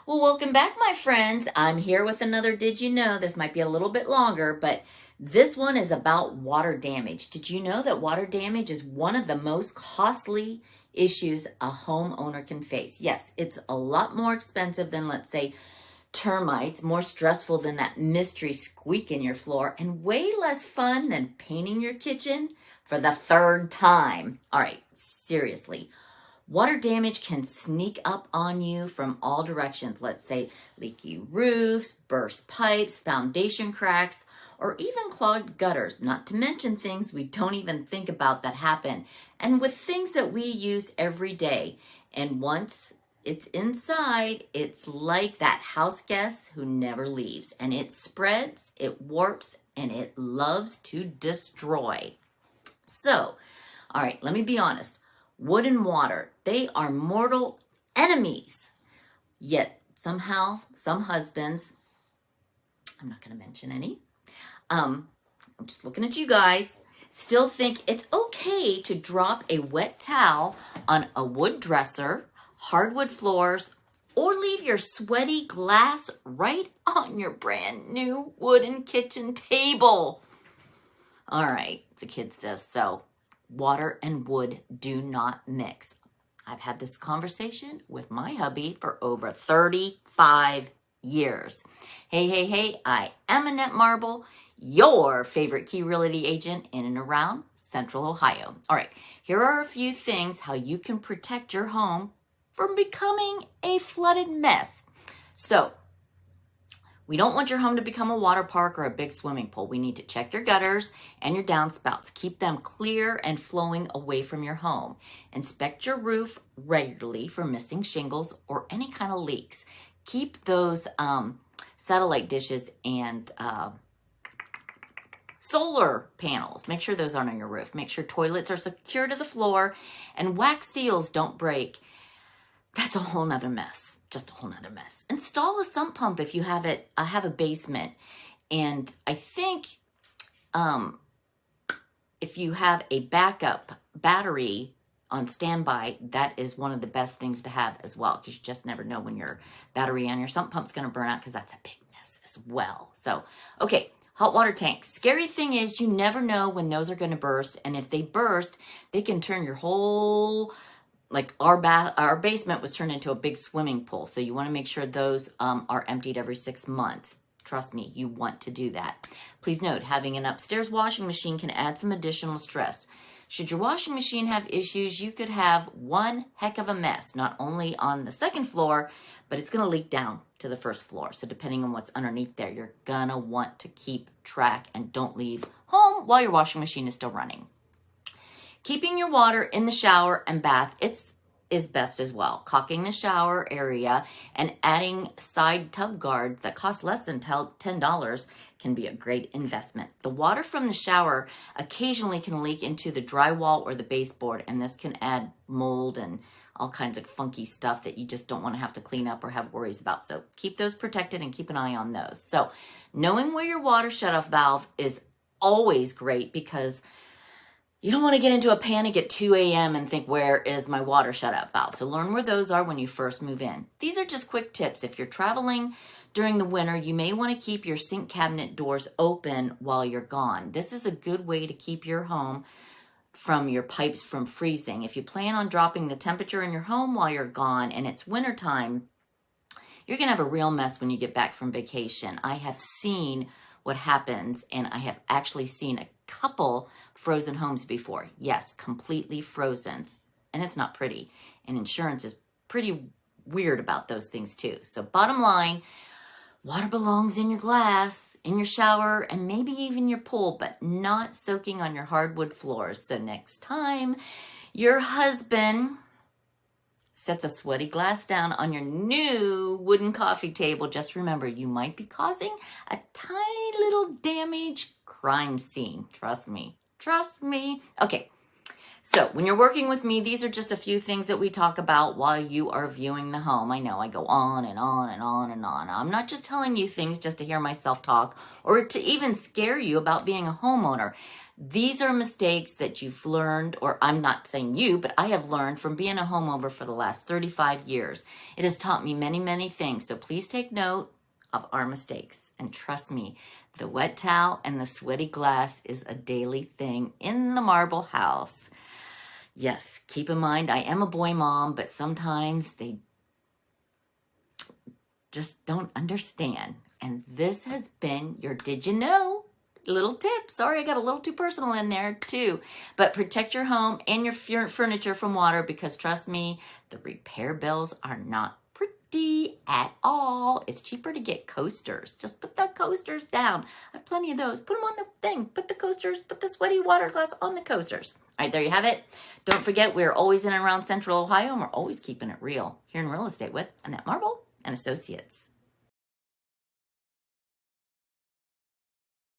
Well, welcome back, my friends. I'm here with another Did You Know? This might be a little bit longer, but this one is about water damage. Did you know that water damage is one of the most costly issues a homeowner can face? Yes, it's a lot more expensive than, let's say, termites, more stressful than that mystery squeak in your floor, and way less fun than painting your kitchen for the third time. All right, seriously. Water damage can sneak up on you from all directions. Let's say leaky roofs, burst pipes, foundation cracks, or even clogged gutters, not to mention things we don't even think about that happen, and with things that we use every day. And once it's inside, it's like that house guest who never leaves, and it spreads, it warps, and it loves to destroy. So, all right, let me be honest. Wood and water, they are mortal enemies. Yet somehow, some husbands, I'm not going to mention any, I'm just looking at you guys, still think it's okay to drop a wet towel on a wood dresser, hardwood floors, or leave your sweaty glass right on your brand new wooden kitchen table. All right, the kids this, so water and wood do not mix. I've had this conversation with my hubby for over 35 years. Hey, I am Annette Marble, your favorite Key Realty agent in and around Central Ohio. All right, here are a few things how you can protect your home from becoming a flooded mess. So, we don't want your home to become a water park or a big swimming pool. We need to check your gutters and your downspouts. Keep them clear and flowing away from your home. Inspect your roof regularly for missing shingles or any kind of leaks. Keep those satellite dishes and solar panels. Make sure those aren't on your roof. Make sure toilets are secure to the floor and wax seals don't break. That's a whole nother mess. Just a whole nother mess. Install a sump pump if you have it. I have a basement, and I think if you have a backup battery on standby, that is one of the best things to have as well, because you just never know when your battery on your sump pump's going to burn out, because that's a big mess as well. So, okay, hot water tanks. Scary thing is you never know when those are going to burst, and if they burst, they can turn your whole, like our basement was turned into a big swimming pool. So you want to make sure those are emptied every 6 months. Trust me, you want to do that. Please note, having an upstairs washing machine can add some additional stress. Should your washing machine have issues, you could have one heck of a mess, not only on the second floor, but it's going to leak down to the first floor. So depending on what's underneath there, you're going to want to keep track and don't leave home while your washing machine is still running. Keeping your water in the shower and bath, is best as well. Caulking the shower area and adding side tub guards that cost less than $10 can be a great investment. The water from the shower occasionally can leak into the drywall or the baseboard, and this can add mold and all kinds of funky stuff that you just don't want to have to clean up or have worries about. So keep those protected and keep an eye on those. So knowing where your water shutoff valve is always great, because you don't want to get into a panic at 2 a.m. and think, where is my water shut-off valve? So learn where those are when you first move in. These are just quick tips. If you're traveling during the winter, you may want to keep your sink cabinet doors open while you're gone. This is a good way to keep your home from your pipes from freezing. If you plan on dropping the temperature in your home while you're gone and it's wintertime, you're going to have a real mess when you get back from vacation. I have seen what happens, and I have actually seen a couple frozen homes before. Yes, completely frozen, and it's not pretty, and insurance is pretty weird about those things too. So bottom line, water belongs in your glass, in your shower, and maybe even your pool, but not soaking on your hardwood floors. So next time your husband sets a sweaty glass down on your new wooden coffee table, just remember, you might be causing a tiny little damage crime scene. Trust me. Trust me. Okay, So when you're working with me, these are just a few things that we talk about while you are viewing the home. I know I go on and on and on and on. I'm not just telling you things just to hear myself talk or to even scare you about being a homeowner. These are mistakes that you've learned, or I'm not saying you, but I have learned from being a homeowner for the last 35 years. It has taught me many, many things. So please take note of our mistakes. And trust me, the wet towel and the sweaty glass is a daily thing in the marble house. Yes, keep in mind, I am a boy mom, but sometimes they just don't understand. And this has been your Did You Know little tip. Sorry, I got a little too personal in there too. But protect your home and your furniture from water, because trust me, the repair bills are not pretty at all. It's cheaper to get coasters. Just put the coasters down. I have plenty of those. Put them on the thing. Put the coasters, put the sweaty water glass on the coasters. All right, there you have it. Don't forget, we're always in and around Central Ohio, and we're always keeping it real here in real estate with Annette Marble and Associates.